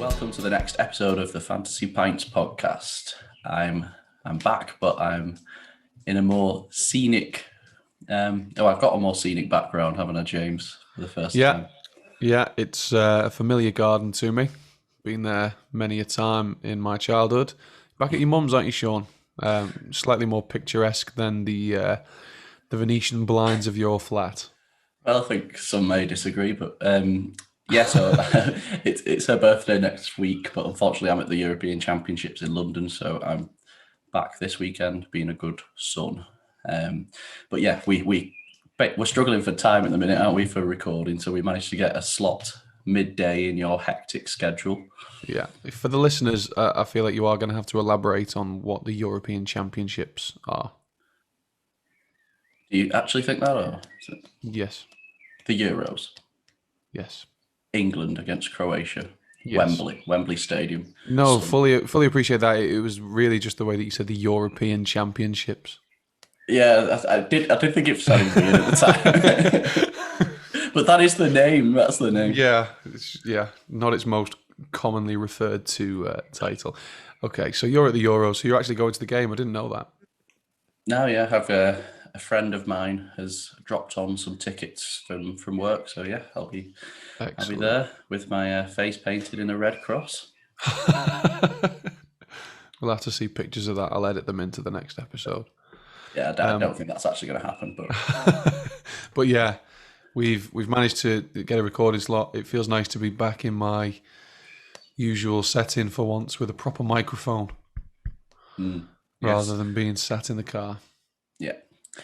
welcome to the next episode of the Fantasy Pints Podcast. I'm back, but I'm in a more scenic. I've got a more scenic background, haven't I, James? For the first time. Yeah, it's a familiar garden to me. Been there many a time in my childhood. Back at your mum's, aren't you, Sean? Slightly more picturesque than the Venetian blinds of your flat. Well, I think some may disagree, but so it's her birthday next week. But unfortunately, I'm at the European Championships in London, so I'm back this weekend, being a good son. But yeah, we're struggling for time at the minute, aren't we, for recording? So we managed to get a slot midday in your hectic schedule. Yeah, for the listeners, I feel like you are going to have to elaborate on what the European Championships are. Do you actually think that, or is it Yes. the Euros? Yes. England against Croatia. Yes. Wembley Stadium. No, fully appreciate that. It was really just the way that you said the European Championships. Yeah, I did think it sounded weird at the time. But that is the name. That's the name. Yeah, not its most commonly referred to title. Okay, so you're at the Euros, so you're actually going to the game. I didn't know that. No, yeah, I have a friend of mine has dropped on some tickets from work, so yeah, I'll be there with my face painted in a red cross. We'll have to see pictures of that. I'll edit them into the next episode. Yeah, I don't think that's actually going to happen, but but yeah, we've managed to get a recording slot. It feels nice to be back in my usual setting for once with a proper microphone, rather than being sat in the car. Yeah.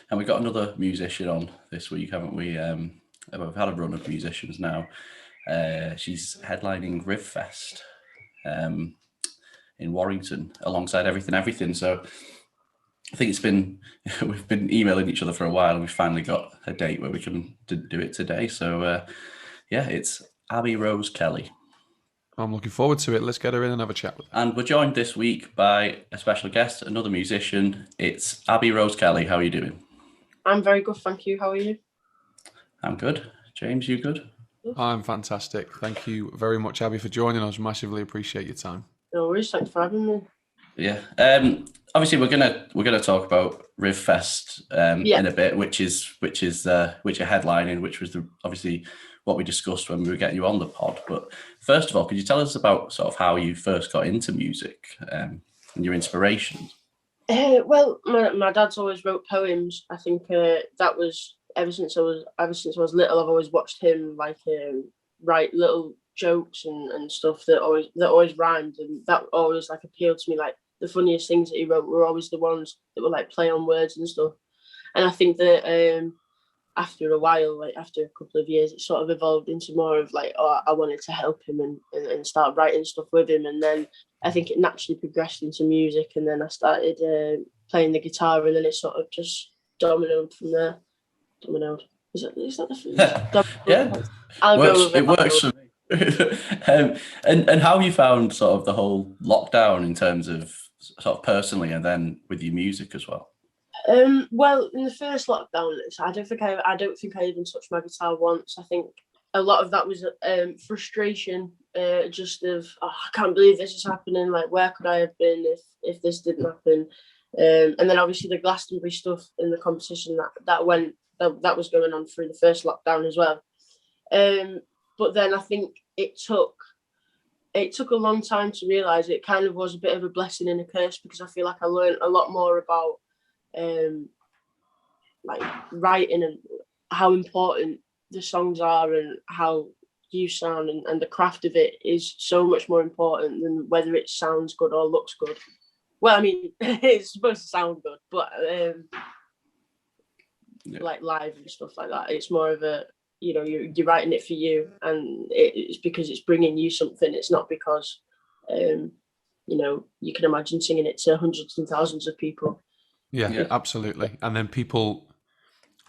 And we've got another musician on this week, haven't we? We've had a run of musicians now. She's headlining RivFest in Warrington alongside Everything. So I think we've been emailing each other for a while, and we've finally got a date where we can do it today. So it's Abi Rose Kelly. I'm looking forward to it. Let's get her in and have a chat with her. And we're joined this week by a special guest, another musician. It's Abi Rose Kelly. How are you doing? I'm very good, thank you. How are you? I'm good. James, you good? I'm fantastic. Thank you very much, Abi, for joining us. Massively appreciate your time. No worries. Thanks for having me. Yeah. Obviously, we're gonna talk about RivFest in a bit, which you're headlining, which was obviously what we discussed when we were getting you on the pod. But first of all, could you tell us about sort of how you first got into music and your inspirations? Well, my dad's always wrote poems. I think that was ever since I was little. I've always watched him write little jokes and stuff that always rhymed, and that always appealed to me. Like the funniest things that he wrote were always the ones that were play on words and stuff. And I think that after a while, after a couple of years, it sort of evolved into more of I wanted to help him and start writing stuff with him. And then I think it naturally progressed into music. And then I started playing the guitar, and then it sort of just dominoed from there. Dominoed. Is that the yeah. It works for me. And how have you found sort of the whole lockdown in terms of sort of personally, and then with your music as well? Well, in the first lockdown, I don't think I even touched my guitar once. I think a lot of that was frustration, just of I can't believe this is happening. Like, where could I have been if this didn't happen? And then obviously the Glastonbury stuff in the competition that was going on through the first lockdown as well. But then I think it took a long time to realise it kind of was a bit of a blessing and a curse, because I feel like I learned a lot more about writing and how important the songs are, and how you sound, and the craft of it is so much more important than whether it sounds good or looks good. Well, I mean, it's supposed to sound good, but live and stuff like that, it's more of a, you're writing it for you, and it's because it's bringing you something. It's not because you can imagine singing it to hundreds and thousands of people. Yeah, absolutely. And then people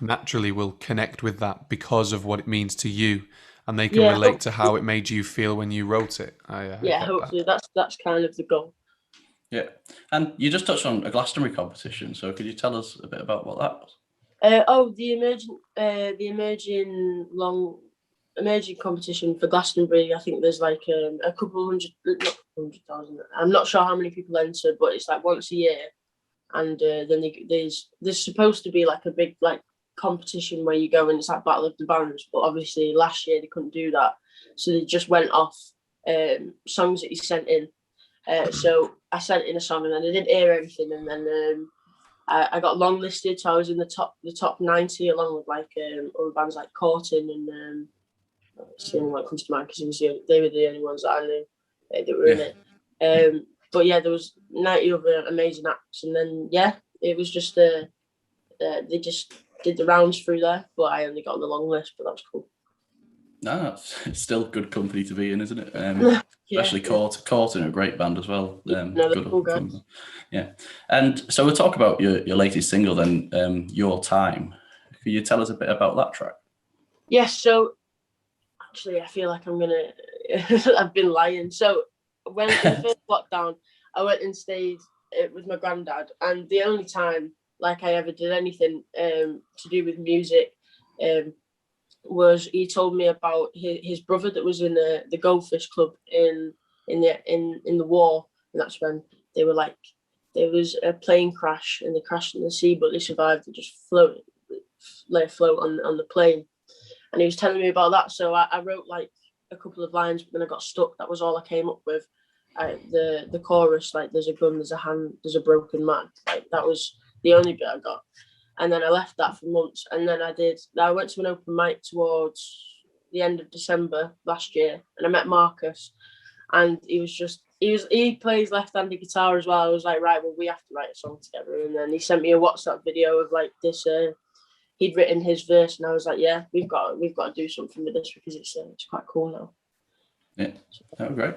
naturally will connect with that because of what it means to you, and they can relate to how it made you feel when you wrote it. Hopefully that's kind of the goal. Yeah, and you just touched on a Glastonbury competition, so could you tell us a bit about what that was? The emerging long emerging competition for Glastonbury. I think there's like a couple hundred, not 100,000. I'm not sure how many people enter, but it's like once a year, and then there's supposed to be like a big like competition where you go and it's like Battle of the Bands. But obviously last year they couldn't do that, so they just went off songs that you sent in. So I sent in a song and then I didn't hear everything, and then I got long listed, so I was in the top 90 along with like other bands like Cortin and it's the only one that comes to mind because they were the only ones that I knew that were in it. But yeah, there was 90 other amazing acts, and then it was just they just did the rounds through there, but I only got on the long list, but that was cool. No, it's still good company to be in, isn't it? Especially Cortin, a great band as well. They're cool guys. Yeah, and so we'll talk about your latest single then, Your Time. Can you tell us a bit about that track? Yes, so actually I feel like I'm gonna I've been lying. So when in the first lockdown, I went and stayed with my granddad, and the only time like I ever did anything to do with music was he told me about his brother that was in the goldfish club in the war, and that's when they were like there was a plane crash and they crashed in the sea, but they survived and just lay afloat on the plane. And he was telling me about that, so I wrote like a couple of lines, but then I got stuck. That was all I came up with. The chorus, like there's a gun, there's a hand, there's a broken man. Like that was the only bit I got. And then I left that for months. And then I went to an open mic towards the end of December last year, and I met Marcus, and he plays left-handed guitar as well. I was like, right, well, we have to write a song together. And then he sent me a WhatsApp video of like this. He'd written his verse, and I was like, yeah, we've got to do something with this because it's quite cool now. Yeah, that was great.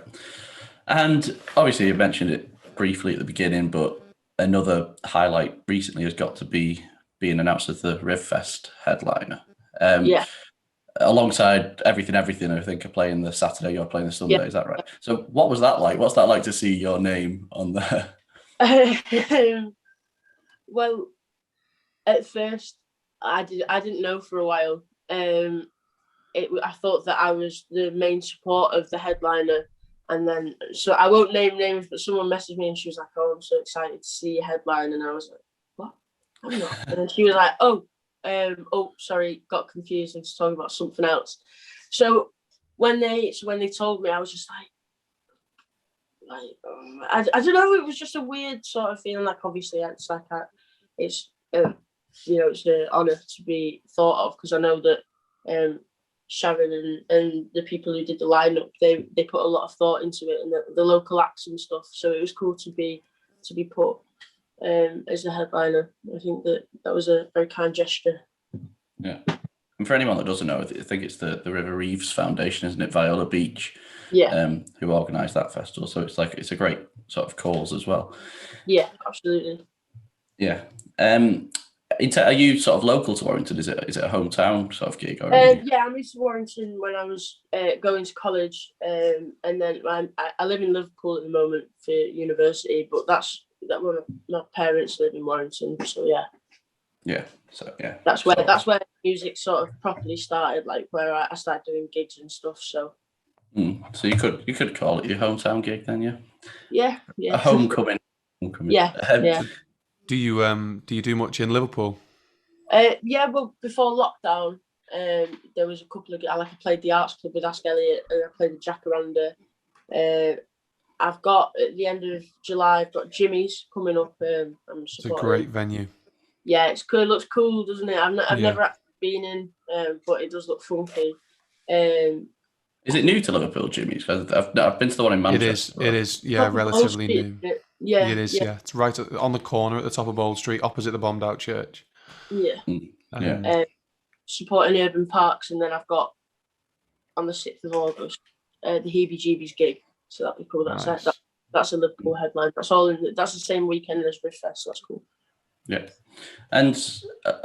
And obviously you mentioned it briefly at the beginning, but another highlight recently has got to be being announced as the RivFest headliner. Alongside Everything, I think, are playing the Saturday, you're playing the Sunday, is that right? So what was that like? What's that like to see your name on there? Well, at first, I didn't know for a while. I thought that I was the main support of the headliner, and then so I won't name names, but someone messaged me and she was like, "Oh, I'm so excited to see your headline," and I was like, "What? I'm not." And then she was like, "Oh, sorry, got confused and was talking about something else." So when they told me, I was just I don't know. It was just a weird sort of feeling. Like obviously, it's like it's an honour to be thought of, because I know that Sharon and the people who did the lineup, they put a lot of thought into it, and the local acts and stuff. So it was cool to be put as the headliner. I think that was a very kind gesture. Yeah. And for anyone that doesn't know, I think it's the River Reeves Foundation, isn't it? Viola Beach. Yeah. Who organised that festival. So it's a great sort of cause as well. Yeah, absolutely. Yeah. Are you sort of local to Warrington? Is it a hometown sort of gig? Or yeah, I moved to Warrington when I was going to college, and then I live in Liverpool at the moment for university. But that's where my parents live in Warrington. So yeah. Yeah. So yeah. That's where music sort of properly started, like where I started doing gigs and stuff. So. So you could call it your hometown gig then, yeah. Yeah. A homecoming. Yeah. Yeah. Do you do much in Liverpool? Yeah, well, before lockdown, there was a couple of I played the Arts Club with Ask Elliot, and I played the Jacaranda. I've got at the end of July, I've got Jimmy's coming up. It's a great venue. Yeah, it's cool. It looks cool, doesn't it? I've never actually been in, but it does look funky. Is it new to Liverpool, Jimmy's? Because I've been to the one in Manchester. It is, yeah, relatively new. Yeah, it is. Yeah, it's right on the corner at the top of Bold Street, opposite the bombed out church. Yeah. Supporting urban parks, and then I've got on the 6th of August the Heebie-Jeebies gig, so that'd be cool. That's a Liverpool headline. That's the same weekend as RivFest. So that's cool. Yeah, and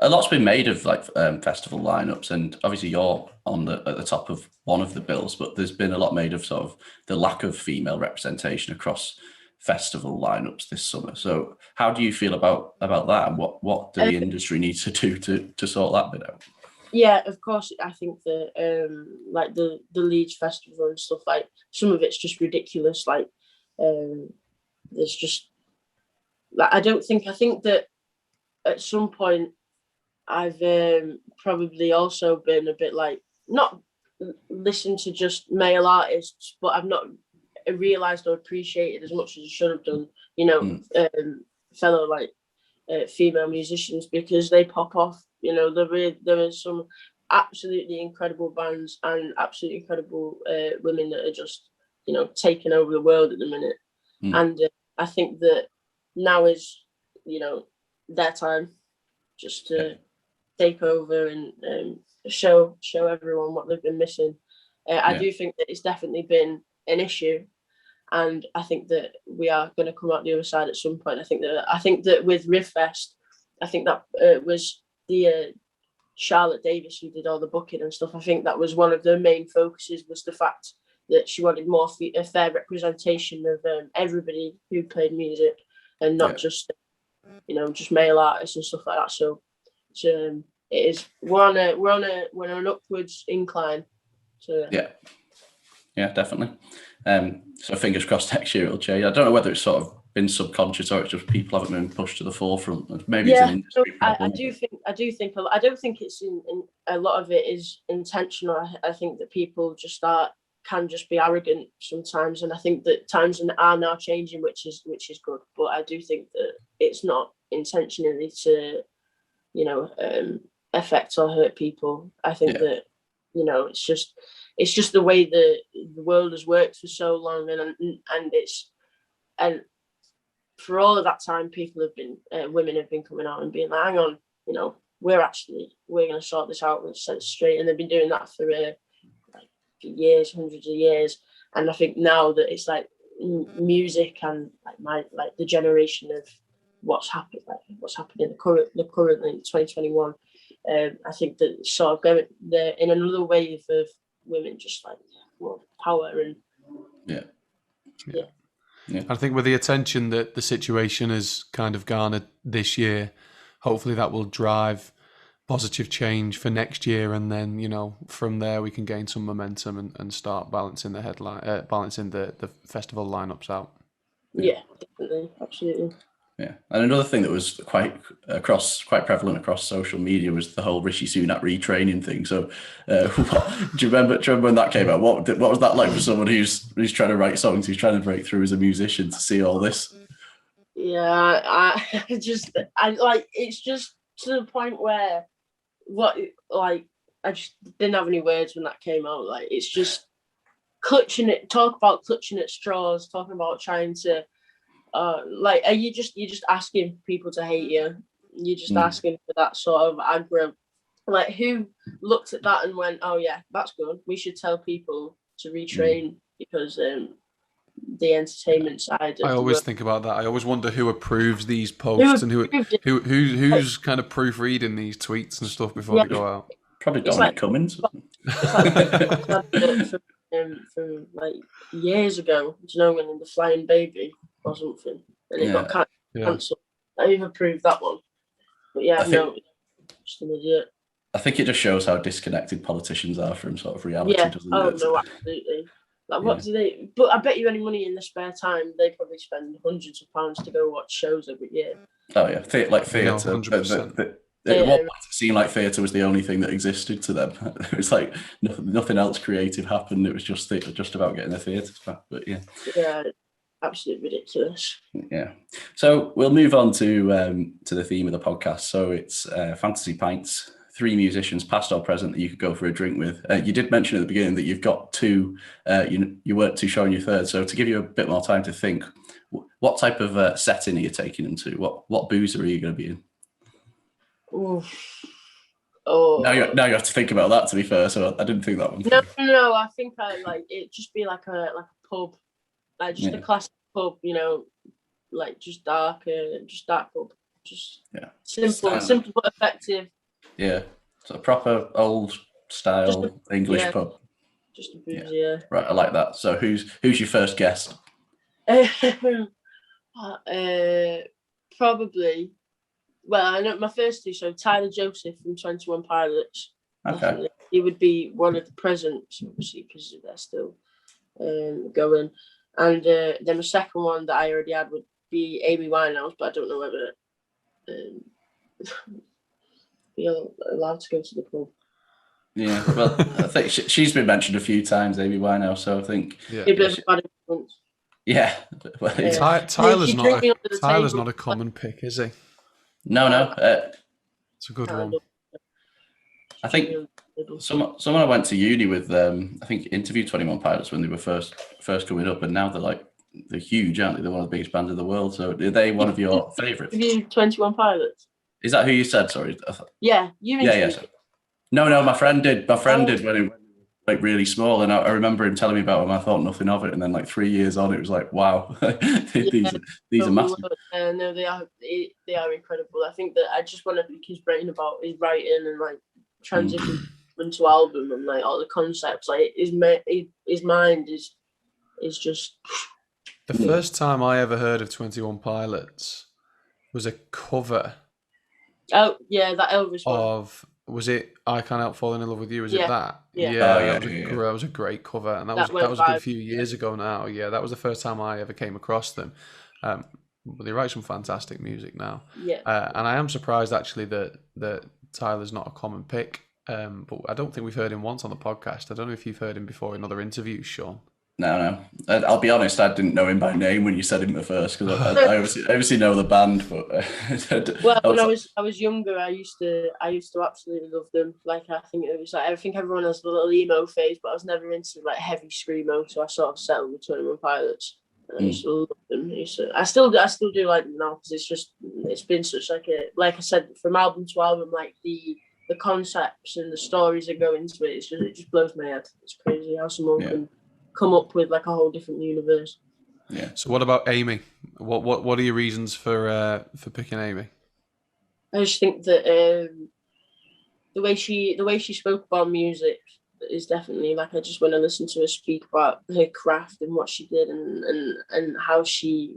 a lot's been made of like festival lineups, and obviously you're at the top of one of the bills, but there's been a lot made of sort of the lack of female representation across festival lineups this summer. So how do you feel about that, and what do the industry need to do to sort that bit out? Yeah, of course. I think that like the Leeds festival and stuff, like some of it's just ridiculous. Like there's just like I think that at some point I've probably also been a bit like not listen to just male artists, but I've not realised or appreciated as much as I should have done. Fellow like female musicians, because they pop off. There are some absolutely incredible bands and absolutely incredible women that are just taking over the world at the minute. And I think that now is their time just to take over and show everyone what they've been missing. I do think that it's definitely been an issue, and I think that we are going to come out the other side at some point. I think that with RivFest, I think that was the Charlotte Davis who did all the booking and stuff. I think that was one of the main focuses, was the fact that she wanted more a fair representation of everybody who played music, and not just just male artists and stuff like that. So it is we're on an upwards incline. So yeah, definitely. So fingers crossed next year it'll change. I don't know whether it's sort of been subconscious or it's just people haven't been pushed to the forefront. Maybe it's an industry problem. I do think I don't think it's in a lot of it is intentional. I think that people just can just be arrogant sometimes, and I think that times are now changing, which is good. But I do think that it's not intentionally to affect or hurt people. I think that it's just the way the world has worked for so long, and for all of that time, people have been women have been coming out and being like, hang on, we're going to sort this out and set it straight, and they've been doing that for years, hundreds of years. And I think now that it's like music and the generation of what's happening currently in 2021, I think that it's sort of going there in another wave of women just like more power and yeah. I think with the attention that the situation has kind of garnered this year, hopefully that will drive positive change for next year, and then from there we can gain some momentum and start balancing the festival lineups out. Yeah, definitely, absolutely. Yeah, and another thing that was quite prevalent across social media was the whole Rishi Sunak retraining thing. So, do you remember when that came out? What was that like for someone who's trying to write songs, who's trying to break through as a musician, to see all this? Yeah, it's just to the point where I just didn't have any words when that came out. Like, it's just talk about clutching at straws, talking about trying to. Are you just asking people to hate you? You're just asking for that sort of aggro. Like, who looked at that and went, "Oh yeah, that's good. We should tell people to retrain because the entertainment side." I always think about that. I always wonder who approves these posts and who's kind of proofreading these tweets and stuff before they go out. Probably Dominic Cummings. From years ago, when the Flying Baby or something, and it got cancelled. I even approved that one, but just an idiot. I think it just shows how disconnected politicians are from sort of reality, doesn't it? Oh no, absolutely. Like, what do they? But I bet you any money in their spare time, they probably spend hundreds of pounds to go watch shows every year. Oh yeah, theatre. 100%. It seemed like theatre was the only thing that existed to them. It was like nothing else creative happened. It was just about getting the theatres back. But yeah, absolutely ridiculous. Yeah. So we'll move on to the theme of the podcast. So it's Fantasy Pints. 3 musicians, past or present, that you could go for a drink with. You did mention at the beginning that you've got 2. You weren't too sure on your third. So to give you a bit more time to think, what type of setting are you taking them to? What boozer are you going to be in? Oof. Now you have to think about that, to be fair. So I didn't think that one. No. I think it just be like a pub, like just a classic pub. Just dark pub. Just simple but effective. Yeah, so a proper old style English pub. Just a booze, yeah. Right, I like that. So who's your first guest? Probably. Well, I know my first 2. So Tyler Joseph from 21 Pilots. Definitely. He would be one of the presents, obviously, because they're still going. And then the second one that I already had would be Amy Winehouse, but I don't know whether you're allowed to go to the pub. Yeah, well, I think she's been mentioned a few times, Amy Winehouse, so I think... Yeah. Tyler's not a common pick, is he? No. It's a good one. I think someone I went to uni with, I think, interviewed 21 Pilots when they were first coming up, and now they're huge, aren't they? They're one of the biggest bands in the world. So are they one of your favourites? Have you 21 Pilots? Is that who you said? Sorry. Yeah, you mentioned. Yeah. No, my friend did. My friend did when he was like really small, and I remember him telling me about them. I thought nothing of it, and then like 3 years on, it was like, wow, these are massive. No, they are incredible. I think that I just want to pick his brain about his writing and like transition into album and like all the concepts. Like his mind is just. The first time I ever heard of 21 Pilots was a cover. Oh yeah, that Elvis one. Was it I Can't Help Falling in Love with You? Was it that? Yeah. That was a great cover, and that was a good few years ago now. Yeah, that was the first time I ever came across them. But they write some fantastic music now. Yeah. And I am surprised actually that Tyler's not a common pick. But I don't think we've heard him once on the podcast. I don't know if you've heard him before in other interviews, Sean. No. I'll be honest, I didn't know him by name when you said him at first, because I obviously know the band, but when I was younger, I used to absolutely love them. Like I think everyone has a little emo phase, but I was never into like heavy screamo, so I sort of settled with 21 Pilots. And I used to love them. I still do like them now, because it's been such like I said, from album to album, like the concepts and the stories that go into it. It just blows my head. It's crazy how someone can come up with like a whole different universe. Yeah. So what about Amy? What are your reasons for picking Amy? I just think that the way she spoke about music is definitely like, I just want to listen to her speak about her craft and what she did and how she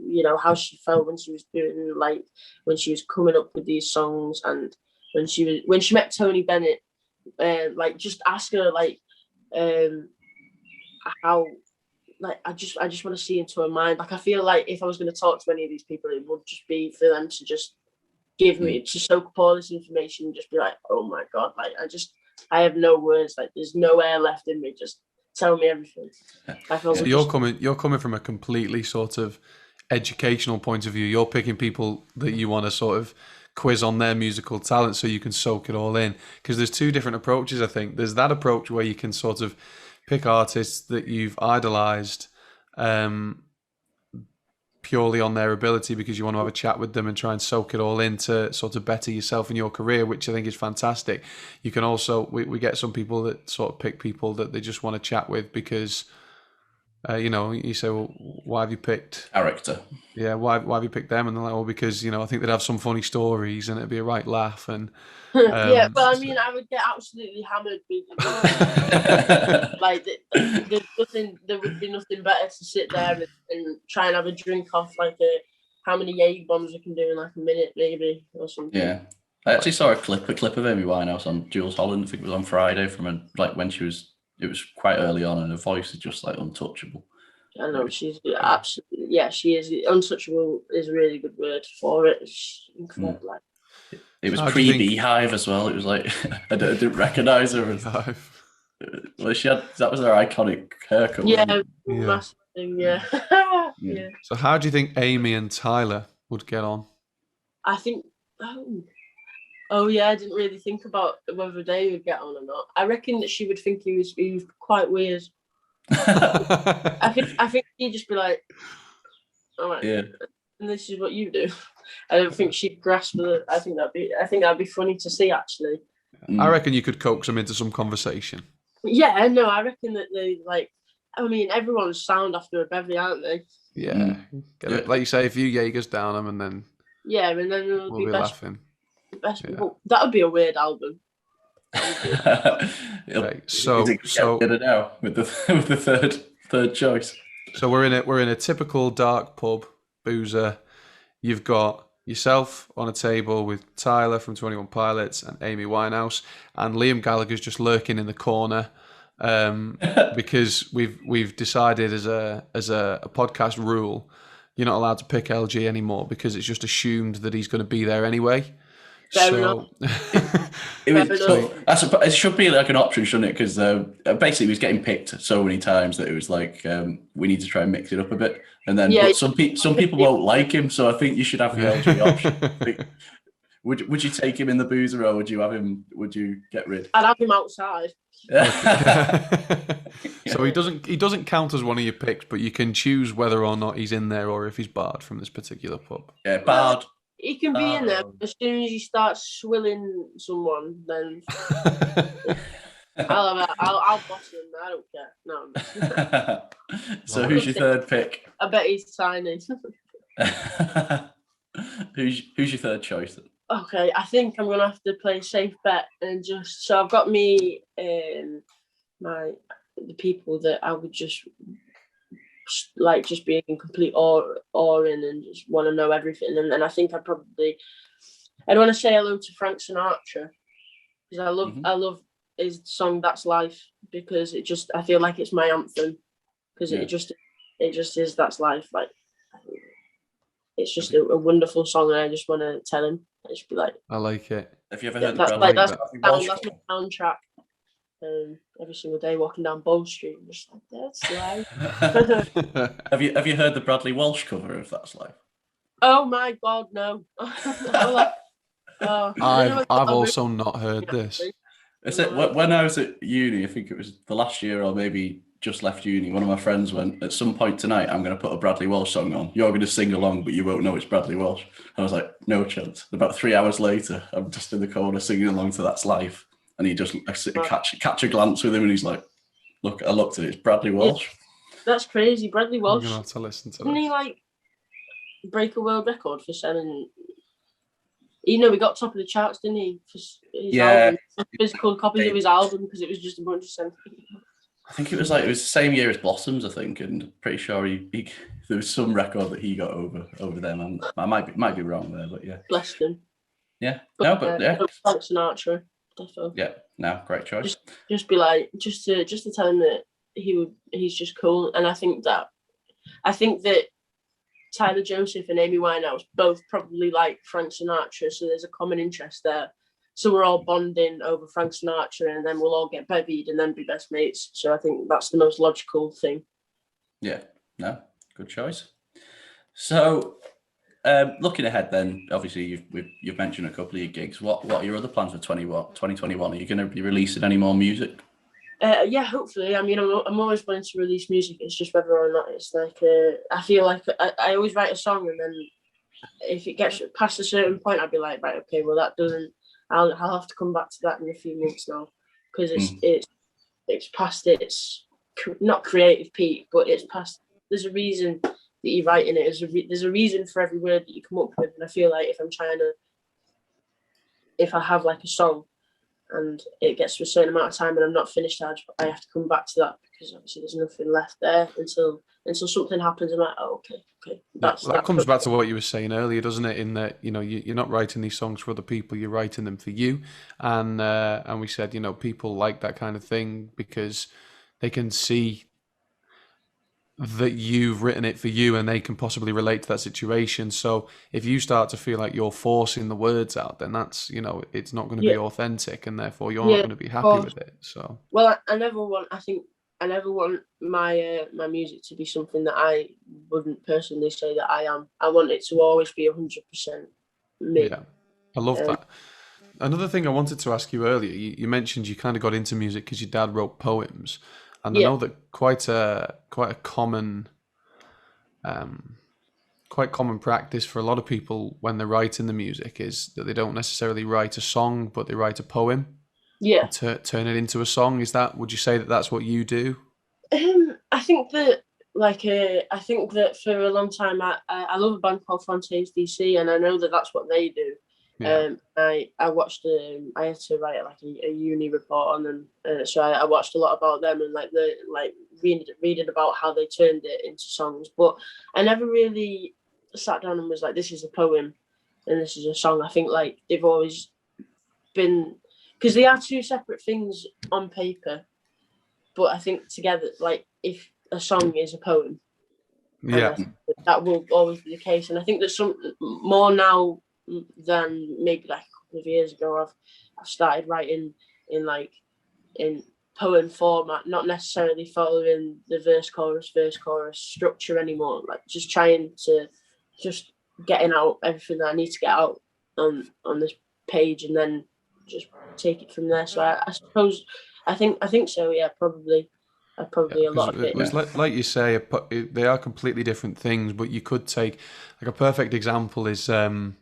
felt when she was doing, like when she was coming up with these songs, and when she met Tony Bennett, like just ask her like how, like I just want to see into her mind. Like I feel like if I was going to talk to any of these people, it would just be for them to just give me, to soak up all this information and just be like, oh my god, like I have no words, like there's no air left in me, just tell me everything. So you're coming from a completely sort of educational point of view. You're picking people that you want to sort of quiz on their musical talent so you can soak it all in, because there's two different approaches. I think there's that approach where you can sort of pick artists that you've idolized purely on their ability, because you want to have a chat with them and try and soak it all in to sort of better yourself in your career, which I think is fantastic. You can also, we get some people that sort of pick people that they just want to chat with because, you say, well, why have you picked... Character. Yeah, why have you picked them? And they're like, well, because, I think they'd have some funny stories and it'd be a right laugh. And yeah, but I mean, I would get absolutely hammered. Like, there would be nothing better to sit there and try and have a drink off like how many Jaeger bombs I can do in like a minute, maybe, or something. Yeah, I actually saw a clip of Amy Winehouse on Jules Holland. I think it was on Friday when she was. It was quite early on, and her voice is just like untouchable. I know, she's absolutely, yeah, she is. Untouchable is a really good word for it. It's incredible. Like, it was pre-Beehive as well. It was like I didn't recognise her. Well, that was her iconic haircut. Yeah, massive thing. Yeah. Yeah. So, how do you think Amy and Tyler would get on? I think. Oh yeah, I didn't really think about whether they would get on or not. I reckon that she would think he was quite weird. I think he'd just be like, all right, yeah, and this is what you do. I don't think she'd grasp it. I think that'd be funny to see, actually. I reckon you could coax them into some conversation. Yeah, no, I reckon that they like. I mean, everyone's sound after a bevy, aren't they? Yeah, like you say, a few Jaegers down them, and then and then we'll be laughing. That would be a weird album. Right, so get it now with the third choice. So we're in a typical dark pub boozer. You've got yourself on a table with Tyler from 21 Pilots and Amy Winehouse, and Liam Gallagher's just lurking in the corner because we've decided as a podcast rule, you're not allowed to pick LG anymore because it's just assumed that he's going to be there anyway. Fair enough. It should be like an option, shouldn't it? Because basically he was getting picked so many times that it was like we need to try and mix it up a bit. And then but some people won't like him, so I think you should have the LG option. Would you take him in the boozer, or would you have him? Would you get rid? I'd have him outside. So he doesn't count as one of your picks, but you can choose whether or not he's in there or if he's barred from this particular pub. Yeah, barred. He can be in there. As soon as he starts swilling someone, then I'll boss him. I don't care. No. So who's your third pick? I bet he's tiny. Who's your third choice then? Okay, I think I'm gonna have to play a safe bet and so I've got me the people that I would just be in complete awe in and just want to know everything. And I think I'd want to say hello to Frank Sinatra because I love his song "That's Life" because I feel like it's my anthem because it just is "That's Life." Like it's just a wonderful song, and I just want to tell him. I just be like, I like it. Have you ever heard that's the my soundtrack. Every single day walking down Bow Street, I'm just like, that's life. Have you heard the Bradley Walsh cover of That's Life? Oh my God, no. I've also not heard this. When I was at uni, I think it was the last year or maybe just left uni, one of my friends went, at some point tonight, I'm going to put a Bradley Walsh song on. You're going to sing along, but you won't know it's Bradley Walsh. I was like, no chance. About 3 hours later, I'm just in the corner singing along to That's Life. And he just catch a glance with him, and he's like, "Look, I looked at it. It's Bradley Walsh." That's crazy, Bradley Walsh. I'm gonna have to listen to Didn't this. he like break a world record for selling? He got top of the charts, didn't he? For his album, physical copies of his album because it was just a bunch of cents. I think it was the same year as Blossoms, I think, and pretty sure he there was some record that he got over them. And I might be wrong there, but yeah. Bless him. Yeah. Frank Sinatra. Defo. Yeah, no, great choice. Just be like, just to tell him that he's just cool, and I think that Tyler Joseph and Amy Winehouse both probably like Frank Sinatra, so there's a common interest there. So we're all bonding over Frank Sinatra, and then we'll all get bevied and then be best mates. So I think that's the most logical thing. Yeah, no, good choice. So. Looking ahead, then obviously you've mentioned a couple of your gigs. What are your other plans for 2021? Are you going to be releasing any more music? Yeah, hopefully. I mean, I'm always wanting to release music. It's just whether or not it's like I feel like I always write a song, and then if it gets past a certain point, I'd be like, right, okay, well that doesn't. I'll have to come back to that in a few months now because it's past its not creative peak, but it's past. There's a reason that you write in it. There's a reason for every word that you come up with, and I feel like if I have like a song and it gets to a certain amount of time and I'm not finished, I have to come back to that because obviously there's nothing left there until something happens. I'm like, oh, okay. That comes back to what you were saying earlier, doesn't it? In that you're not writing these songs for other people, you're writing them for you, and we said people like that kind of thing because they can see that you've written it for you and they can possibly relate to that situation. So if you start to feel like you're forcing the words out, then that's, it's not going to be authentic, and therefore you're not going to be happy with it. So, well, I never want my my music to be something that I wouldn't personally say that I am. I want it to always be 100% me. Yeah, I love that. Another thing I wanted to ask you earlier, you mentioned you kind of got into music because your dad wrote poems. And I know that quite a common practice for a lot of people when they're writing the music is that they don't necessarily write a song, but they write a poem. Yeah. Turn it into a song. Would you say that that's what you do? I think that for a long time I love a band called Fontaines DC, and I know that that's what they do. Yeah. I watched. I had to write like a uni report on them, so I watched a lot about them and reading about how they turned it into songs. But I never really sat down and was like, "This is a poem." and this is a song. I think like they've always been, because they are two separate things on paper, but I think together, like if a song is a poem, Yeah, that will always be the case. And I think there's some more now than maybe like a couple of years ago. I've started writing in poem format, not necessarily following the verse chorus structure anymore. Like just trying to just getting out everything that I need to get out on this page, and then just take it from there. So I suppose I think so. Yeah, probably. Probably a lot of it. It's like you say, they are completely different things. But you could take like a perfect example is "I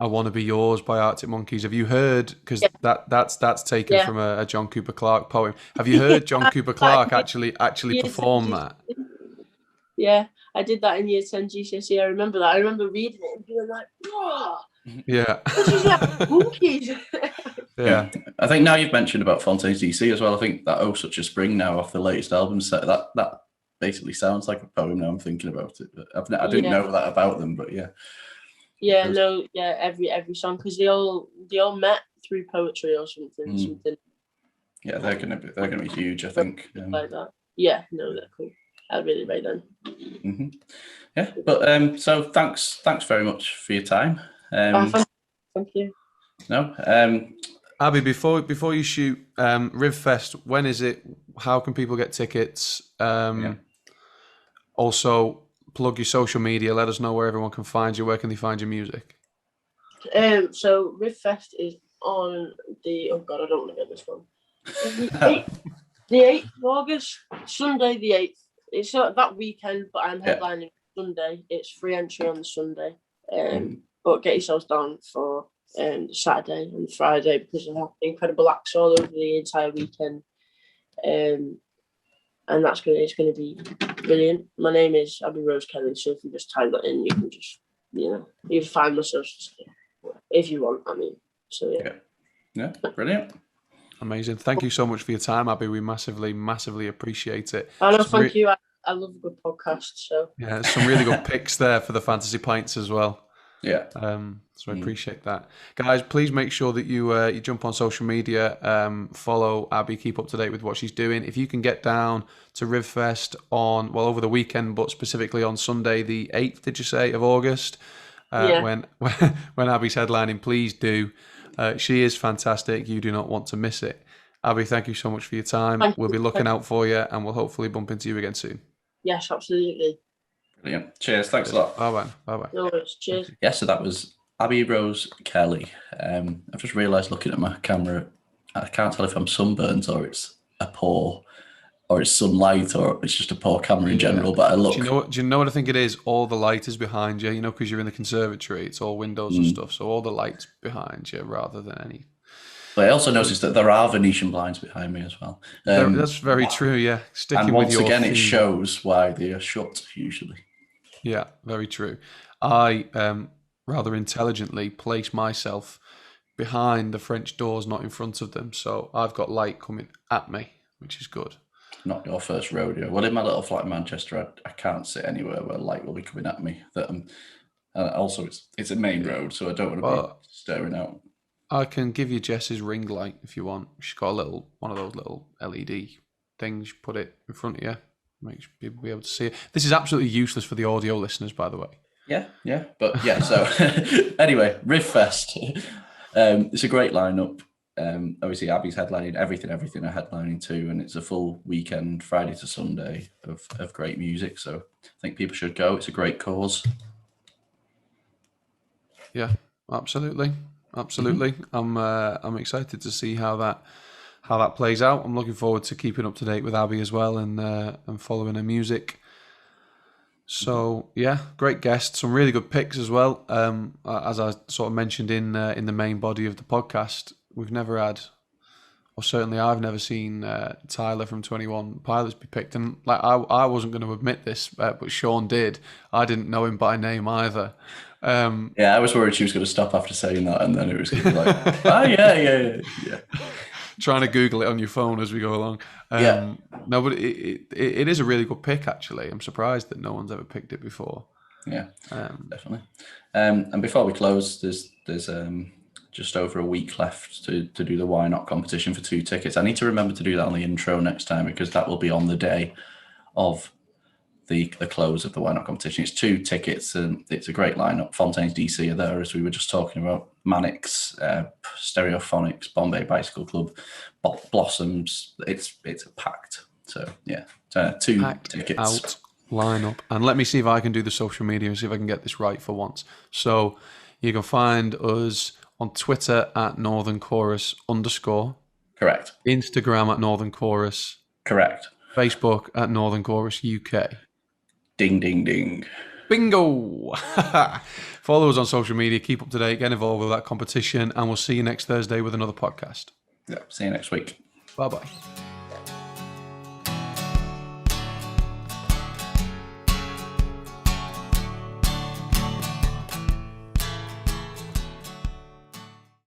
Want to Be Yours" by Arctic Monkeys. Have you heard? Because that's taken from a John Cooper Clarke poem. Have you heard John Cooper Clarke actually perform that? Yeah, I did that in year 10 GCSE. I remember that. I remember reading it and being like, "Whoa, yeah, this is like monkeys." Yeah. I think now you've mentioned about Fontaine's DC as well. I think that "Oh Such a Spring" now off the latest album set, that basically sounds like a poem now I'm thinking about it. But I didn't know that about them, but yeah. Yeah, no, yeah, every song, because they all met through poetry or something. Yeah, they're gonna be huge, I think. Like that. Yeah, no, they're cool. I really rate them. Mm-hmm. Yeah, but so thanks very much for your time. Thank you. No, Abi, before you shoot, RivFest, when is it? How can people get tickets? Also, plug your social media. Let us know where everyone can find you. Where can they find your music? So RivFest is on the I don't want to get this one. The 8th of August, Sunday the 8th. It's not that weekend, but I'm headlining Sunday. It's free entry on the Sunday. But get yourselves down for Saturday and Friday, because I have incredible acts all over the entire weekend. And it's going to be brilliant. My name is Abi Rose Kelly, so if you just type that in, you can just, you can find myself if you want. I mean, so yeah, brilliant. Amazing. Thank you so much for your time, Abi. We massively appreciate it. I know, thank you. I love a good podcast. So yeah, some really good picks there for the Fantasy Pints as well. Yeah. So I appreciate that, guys. Please make sure that you jump on social media, follow Abi, keep up to date with what she's doing. If you can get down to RivFest over the weekend, but specifically on Sunday the 8th, did you say, of August? When Abi's headlining, please do. She is fantastic. You do not want to miss it. Abi, thank you so much for your time. We'll be looking out for you, and we'll hopefully bump into you again soon. Yes, absolutely. Brilliant. Cheers. Thanks a lot. Bye-bye. No worries. Cheers. Yeah, so that was Abi Rose Kelly. I've just realised looking at my camera, I can't tell if I'm sunburnt or it's a poor, or it's sunlight, or it's just a poor camera in general. But I look. Do you know what I think it is? All the light is behind you, because you're in the conservatory. It's all windows and stuff, so all the light's behind you rather than any. But I also noticed that there are Venetian blinds behind me as well. That's very true, yeah. And once again, it shows why they are shut usually. Yeah, very true. I rather intelligently place myself behind the French doors, not in front of them. So I've got light coming at me, which is good. Not your first rodeo. Well, in my little flat in Manchester, I can't sit anywhere where light will be coming at me. And also, it's a main road, so I don't want to be staring out. I can give you Jess's ring light if you want. She's got one of those little LED things. You put it in front of you, makes people be able to see it. This is absolutely useless for the audio listeners, by the way. Yeah. But yeah, so anyway, RivFest. It's a great lineup. Obviously, Abi's headlining everything are headlining too, and it's a full weekend, Friday to Sunday, of great music. So I think people should go. It's a great cause. Yeah, absolutely. I'm excited to see how that plays out. I'm looking forward to keeping up to date with Abi as well, and following her music. So yeah, great guest, some really good picks as well. As I sort of mentioned in the main body of the podcast, we've never had, or certainly I've never seen Tyler from 21 Pilots be picked, and like I wasn't going to admit this, but Sean did. I didn't know him by name either. I was worried she was going to stop after saying that, and then it was going to be like, oh yeah. Trying to Google it on your phone as we go along. No, but it is a really good pick, actually. I'm surprised that no one's ever picked it before. Yeah, definitely. And before we close, there's just over a week left to do the Why Not competition for 2 tickets. I need to remember to do that on the intro next time, because that will be on the day of the close of the Why Not competition. It's 2 tickets, and it's a great lineup. Fontaines DC are there, as we were just talking about. Mannix, Stereophonics, Bombay Bicycle Club, Blossoms. It's packed. So yeah, 2 Packed tickets out lineup. And let me see if I can do the social media and see if I can get this right for once. So you can find us on Twitter at Northern Chorus _. Correct. Instagram at Northern Chorus. Correct. Facebook at Northern Chorus UK. Ding, ding, ding. Bingo! Follow us on social media, keep up to date, get involved with that competition, and we'll see you next Thursday with another podcast. Yeah, see you next week. Bye-bye.